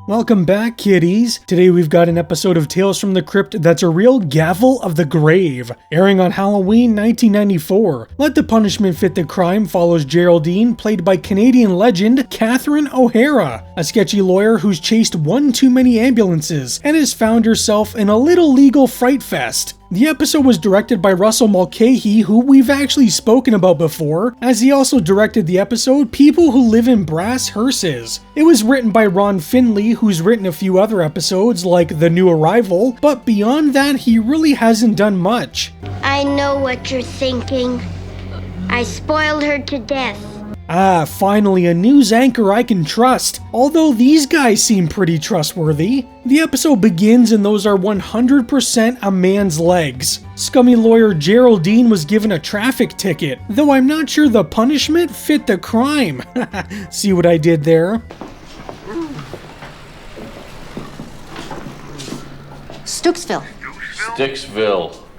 Welcome back, kiddies. Today we've got an episode of Tales from the Crypt that's a real gavel of the grave. Airing on Halloween 1994. Let the punishment fit the crime follows Geraldine, played by Canadian legend Catherine O'Hara, a sketchy lawyer who's chased one too many ambulances and has found herself in a little legal fright fest. The episode was directed by Russell Mulcahy, who we've actually spoken about before, as he also directed the episode People Who Live in Brass Hearses. It was written by Ron Finley, who's written a few other episodes like The New Arrival, but beyond that he really hasn't done much. I know what you're thinking. I spoiled her to death. Ah, finally a news anchor I can trust, although these guys seem pretty trustworthy. The episode begins and those are 100% a man's legs. Scummy lawyer Geraldine was given a traffic ticket, though I'm not sure the punishment fit the crime. See what I did there? Sticksville.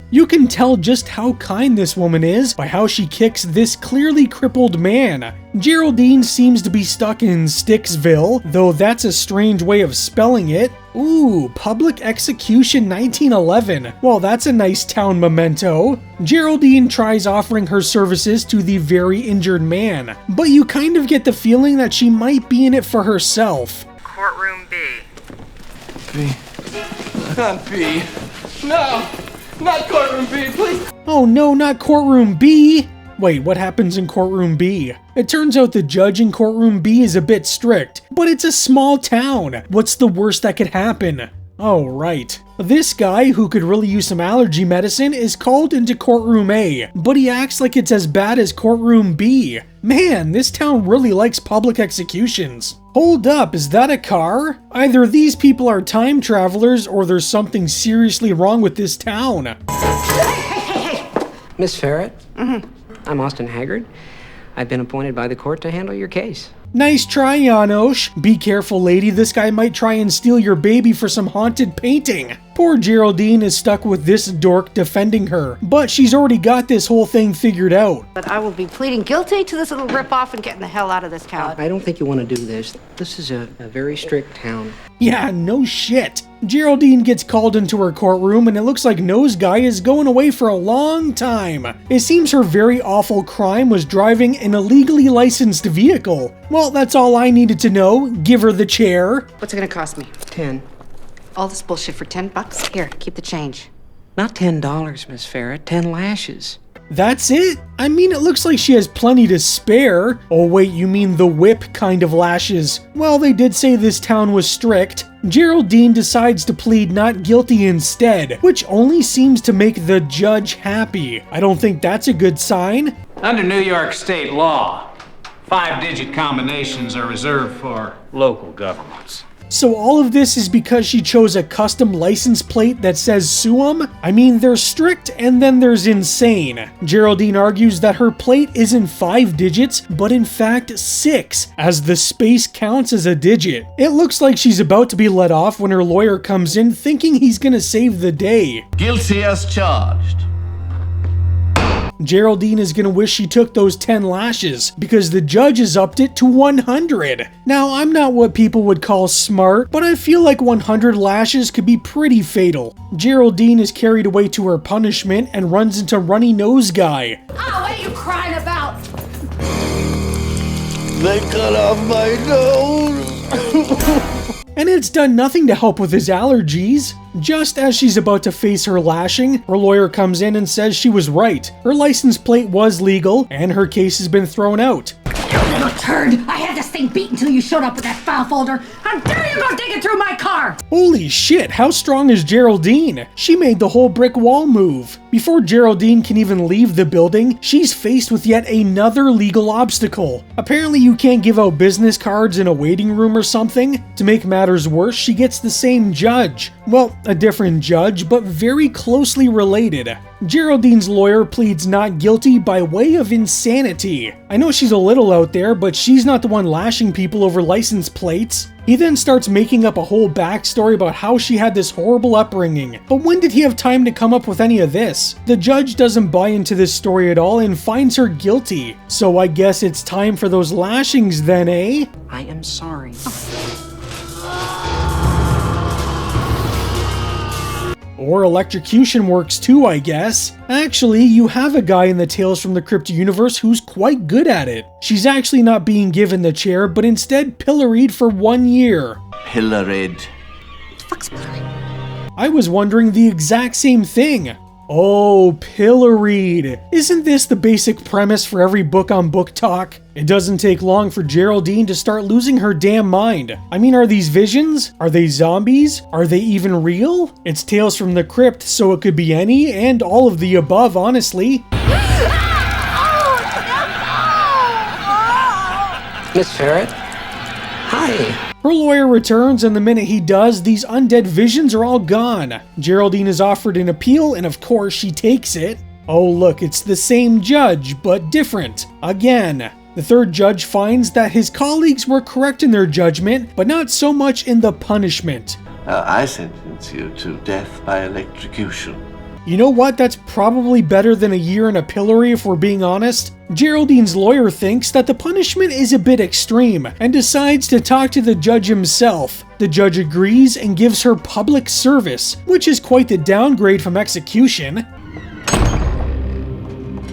You can tell just how kind this woman is by how she kicks this clearly crippled man. Geraldine seems to be stuck in Sticksville, though that's a strange way of spelling it. Ooh, Public Execution 1911. Well, that's a nice town memento. Geraldine tries offering her services to the very injured man, but you kind of get the feeling that she might be in it for herself. Courtroom B. B. Not B. No! Not courtroom B, please! Oh no, not courtroom B! Wait, what happens in courtroom B? It turns out the judge in courtroom B is a bit strict, but it's a small town. What's the worst that could happen? Oh, right. This guy, who could really use some allergy medicine, is called into courtroom A, but he acts like it's as bad as courtroom B. Man, this town really likes public executions. Hold up, is that a car? Either these people are time travelers or there's something seriously wrong with this town. Hey! Miss Ferret? I'm Austin Haggard. I've been appointed by the court to handle your case. Nice try, Janosch. Be careful, lady. This guy might try and steal your baby for some haunted painting. Poor Geraldine is stuck with this dork defending her, but she's already got this whole thing figured out. But I will be pleading guilty to this little ripoff and getting the hell out of this town. I don't think you want to do this. This is a very strict town. Yeah, no shit. Geraldine gets called into her courtroom and it looks like Nose Guy is going away for a long time. It seems her very awful crime was driving an illegally licensed vehicle. Well, that's all I needed to know. Give her the chair. What's it gonna cost me? 10. All this bullshit for $10? Here, keep the change. Not $10, Miss Ferret. 10 lashes. That's it? I mean, it looks like she has plenty to spare. Oh wait, you mean the whip kind of lashes. Well, they did say this town was strict. Geraldine decides to plead not guilty instead, which only seems to make the judge happy. I don't think that's a good sign. Under New York state law, 5-digit combinations are reserved for local governments. So all of this is because she chose a custom license plate that says sue 'em? I mean, there's strict and then there's insane. Geraldine argues that her plate isn't 5 digits, but in fact 6, as the space counts as a digit. It looks like she's about to be let off when her lawyer comes in thinking he's gonna save the day. Guilty as charged. Geraldine is gonna wish she took those 10 lashes, because the judge has upped it to 100. Now, I'm not what people would call smart, but I feel like 100 lashes could be pretty fatal. Geraldine is carried away to her punishment and runs into Runny Nose Guy. Oh, what are you crying about? They cut off my nose. And it's done nothing to help with his allergies. Just as she's about to face her lashing, her lawyer comes in and says she was right. Her license plate was legal, and her case has been thrown out. You little turd! I had this thing beat until you showed up with that file folder. How dare you go digging through my car! Holy shit, how strong is Geraldine? She made the whole brick wall move. Before Geraldine can even leave the building, she's faced with yet another legal obstacle. Apparently you can't give out business cards in a waiting room or something. To make matters worse, she gets the same judge. Well, a different judge, but very closely related. Geraldine's lawyer pleads not guilty by way of insanity. I know she's a little out there, but she's not the one lashing people over license plates. He then starts making up a whole backstory about how she had this horrible upbringing. But when did he have time to come up with any of this? The judge doesn't buy into this story at all and finds her guilty. So I guess it's time for those lashings then, eh? I am sorry. Or electrocution works too, I guess. Actually, you have a guy in the Tales from the Crypt universe who's quite good at it. She's actually not being given the chair, but instead pilloried for 1 year. Pilloried. Fuck's pilloried. I was wondering the exact same thing. Oh, pilloried. Isn't this the basic premise for every book on Book Talk? It doesn't take long for Geraldine to start losing her damn mind. I mean, are these visions? Are they zombies? Are they even real? It's Tales from the Crypt, so it could be any and all of the above, honestly. Miss Ferret? Hi. Her lawyer returns, and the minute he does, these undead visions are all gone. Geraldine is offered an appeal, and of course she takes it. Oh look, it's the same judge, but different. Again. The third judge finds that his colleagues were correct in their judgment, but not so much in the punishment. I sentence you to death by electrocution. You know what? That's probably better than a year in a pillory if we're being honest. Geraldine's lawyer thinks that the punishment is a bit extreme and decides to talk to the judge himself. The judge agrees and gives her public service, which is quite the downgrade from execution.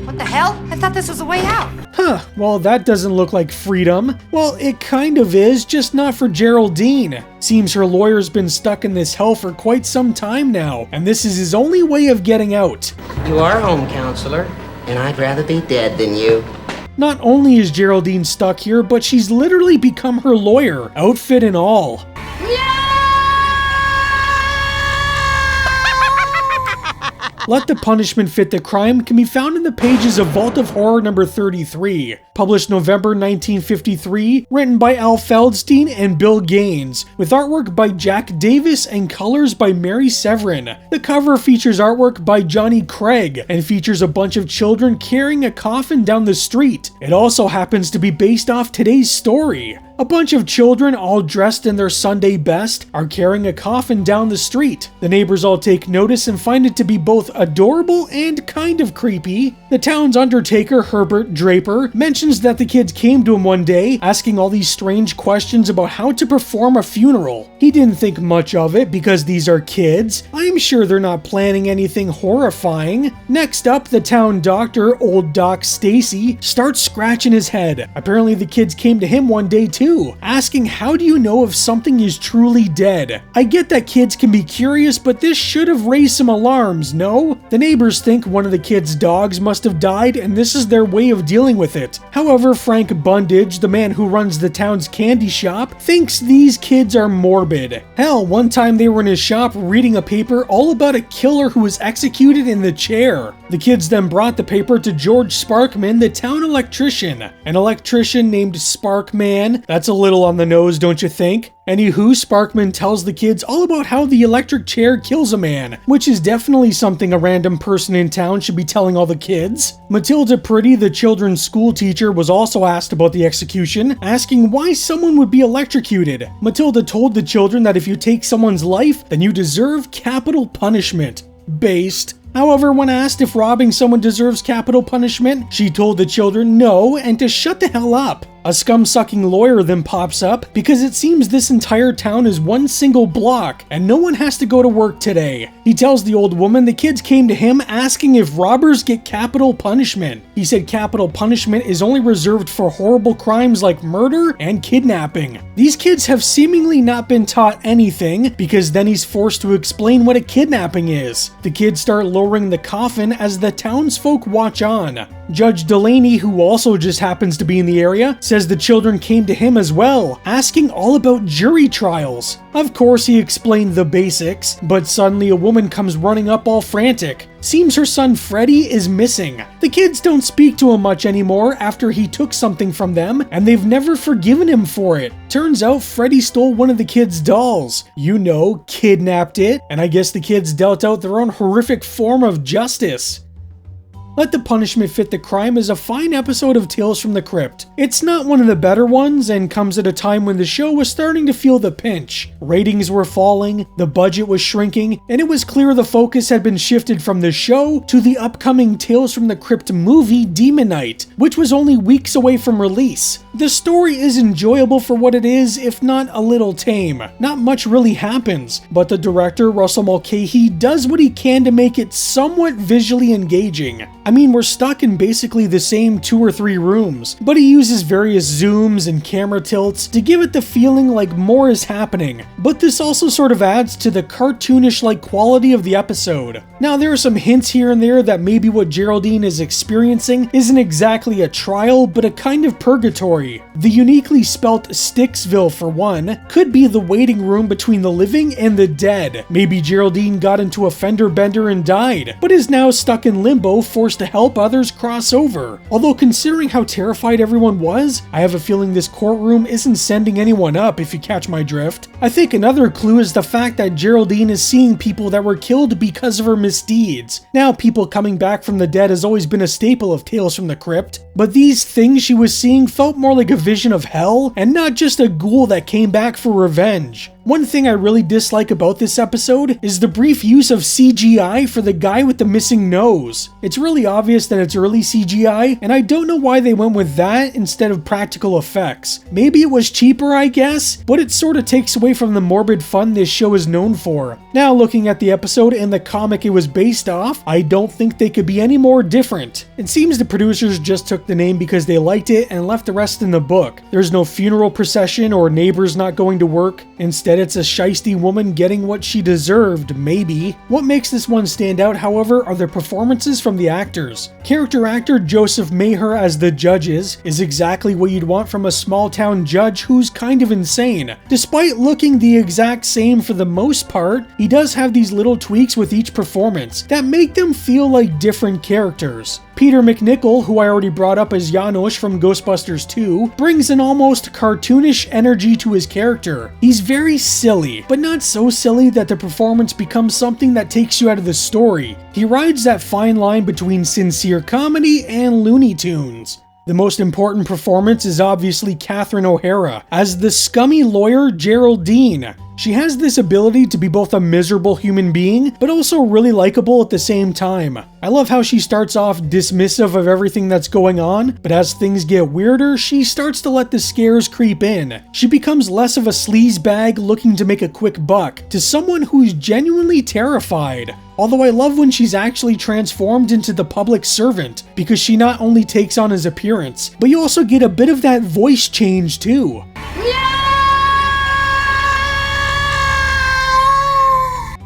What the hell? I thought this was a way out. Huh, well that doesn't look like freedom. Well, it kind of is, just not for Geraldine. Seems her lawyer's been stuck in this hell for quite some time now, and this is his only way of getting out. You are home, counselor, and I'd rather be dead than you. Not only is Geraldine stuck here, but she's literally become her lawyer, outfit and all. Let the Punishment Fit the Crime can be found in the pages of Vault of Horror number 33, published November 1953, written by Al Feldstein and Bill Gaines, with artwork by Jack Davis and colors by Mary Severin. The cover features artwork by Johnny Craig and features a bunch of children carrying a coffin down the street. It also happens to be based off today's story. A bunch of children, all dressed in their Sunday best, are carrying a coffin down the street. The neighbors all take notice and find it to be both adorable and kind of creepy. The town's undertaker, Herbert Draper, mentions that the kids came to him one day asking all these strange questions about how to perform a funeral. He didn't think much of it because these are kids. I'm sure they're not planning anything horrifying. Next up, the town doctor, Old Doc Stacy, starts scratching his head. Apparently the kids came to him one day too, asking how do you know if something is truly dead? I get that kids can be curious, but this should have raised some alarms, no? The neighbors think one of the kids' dogs must have died and this is their way of dealing with it. However, Frank Bundage, the man who runs the town's candy shop, thinks these kids are morbid. Hell, one time they were in his shop reading a paper all about a killer who was executed in the chair. The kids then brought the paper to George Sparkman, the town electrician. An electrician named Sparkman. That's a little on the nose, don't you think? Anywho, Sparkman tells the kids all about how the electric chair kills a man, which is definitely something a random person in town should be telling all the kids. Matilda Pretty, the children's school teacher, was also asked about the execution, asking why someone would be electrocuted. Matilda told the children that if you take someone's life, then you deserve capital punishment. Based. However, when asked if robbing someone deserves capital punishment, she told the children no and to shut the hell up. A scum-sucking lawyer then pops up because it seems this entire town is one single block and no one has to go to work today. He tells the old woman the kids came to him asking if robbers get capital punishment. He said capital punishment is only reserved for horrible crimes like murder and kidnapping. These kids have seemingly not been taught anything because then he's forced to explain what a kidnapping is. The kids start lowering the coffin as the townsfolk watch on. Judge Delaney, who also just happens to be in the area, says the children came to him as well, asking all about jury trials. Of course, he explained the basics, but suddenly a woman comes running up all frantic. Seems her son Freddy is missing. The kids don't speak to him much anymore after he took something from them, and they've never forgiven him for it. Turns out Freddy stole one of the kids' dolls. You know, kidnapped it, and I guess the kids dealt out their own horrific form of justice. Let the Punishment Fit the Crime is a fine episode of Tales from the Crypt. It's not one of the better ones and comes at a time when the show was starting to feel the pinch. Ratings were falling, the budget was shrinking, and it was clear the focus had been shifted from the show to the upcoming Tales from the Crypt movie Demon Knight, which was only weeks away from release. The story is enjoyable for what it is, if not a little tame. Not much really happens, but the director, Russell Mulcahy, does what he can to make it somewhat visually engaging. I mean, we're stuck in basically the same 2 or 3 rooms, but he uses various zooms and camera tilts to give it the feeling like more is happening. But this also sort of adds to the cartoonish-like quality of the episode. Now, there are some hints here and there that maybe what Geraldine is experiencing isn't exactly a trial, but a kind of purgatory. The uniquely spelt Sticksville, for one, could be the waiting room between the living and the dead. Maybe Geraldine got into a fender bender and died, but is now stuck in limbo, forced to help others cross over. Although considering how terrified everyone was, I have a feeling this courtroom isn't sending anyone up, if you catch my drift. I think another clue is the fact that Geraldine is seeing people that were killed because of her misdeeds. Now, people coming back from the dead has always been a staple of Tales from the Crypt, but these things she was seeing felt more like a vision of hell and not just a ghoul that came back for revenge. One thing I really dislike about this episode is the brief use of CGI for the guy with the missing nose. It's really obvious that it's early CGI, and I don't know why they went with that instead of practical effects. Maybe it was cheaper, I guess, but it sort of takes away from the morbid fun this show is known for. Now, looking at the episode and the comic it was based off, I don't think they could be any more different. It seems the producers just took the name because they liked it and left the rest in the book. There's no funeral procession or neighbors not going to work. Instead, it's a shiesty woman getting what she deserved, maybe. What makes this one stand out, however, are the performances from the actors. Character actor Joseph Maher as the judges is exactly what you'd want from a small-town judge who's kind of insane. Despite looking the exact same for the most part, he does have these little tweaks with each performance that make them feel like different characters. Peter McNichol, who I already brought up as Janos from Ghostbusters 2, brings an almost cartoonish energy to his character. He's very silly, but not so silly that the performance becomes something that takes you out of the story. He rides that fine line between sincere comedy and Looney Tunes. The most important performance is obviously Catherine O'Hara as the scummy lawyer Geraldine. She has this ability to be both a miserable human being, but also really likable at the same time. I love how she starts off dismissive of everything that's going on, but as things get weirder, she starts to let the scares creep in. She becomes less of a sleazebag looking to make a quick buck, to someone who's genuinely terrified. Although I love when she's actually transformed into the public servant, because she not only takes on his appearance, but you also get a bit of that voice change too.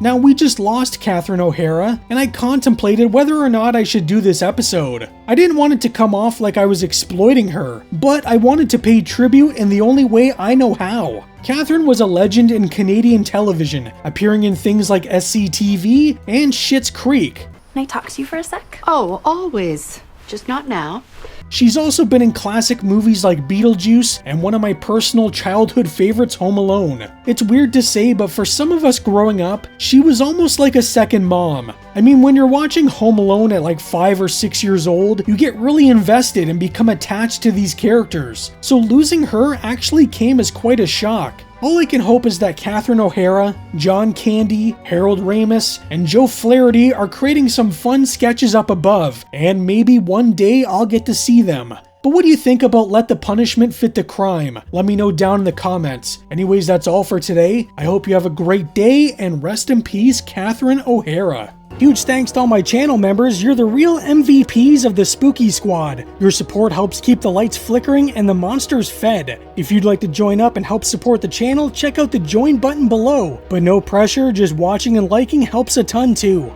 Now, we just lost Catherine O'Hara, and I contemplated whether or not I should do this episode. I didn't want it to come off like I was exploiting her, but I wanted to pay tribute in the only way I know how. Catherine was a legend in Canadian television, appearing in things like SCTV and Schitt's Creek. Can I talk to you for a sec? Oh, always. Just not now. She's also been in classic movies like Beetlejuice and one of my personal childhood favorites, Home Alone. It's weird to say, but for some of us growing up, she was almost like a second mom. I mean, when you're watching Home Alone at like 5 or 6 years old, you get really invested and become attached to these characters. So losing her actually came as quite a shock. All I can hope is that Catherine O'Hara, John Candy, Harold Ramis, and Joe Flaherty are creating some fun sketches up above, and maybe one day I'll get to see them. But what do you think about Let the Punishment Fit the Crime? Let me know down in the comments. Anyways, that's all for today. I hope you have a great day, and rest in peace, Catherine O'Hara. Huge thanks to all my channel members. You're the real MVPs of the Spooky Squad. Your support helps keep the lights flickering and the monsters fed. If you'd like to join up and help support the channel, check out the join button below. But no pressure, just watching and liking helps a ton too.